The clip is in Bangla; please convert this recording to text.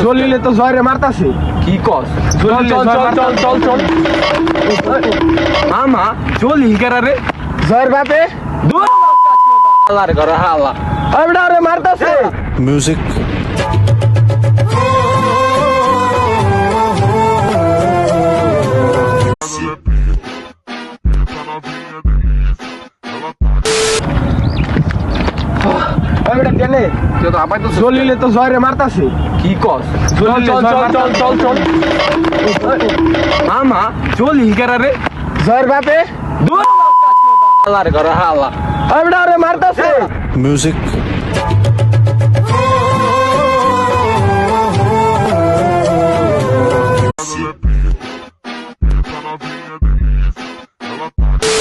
জলিলে তো জয়রে মারতাছে। কি কস? চল মামা জলি হিকারা রে জয়ের বাপে হালার ঘর হালা ওটা ওরে মারতাছে। Music. ওটা কেনে তুই তো আপাই তো জলিলে তো জয়রে মারতাছে। কি কস? চল মামা জলি হিকারা রে জয়ের বাপে হালার ঘর হালা ওটা ওরে মারতাছে। Music.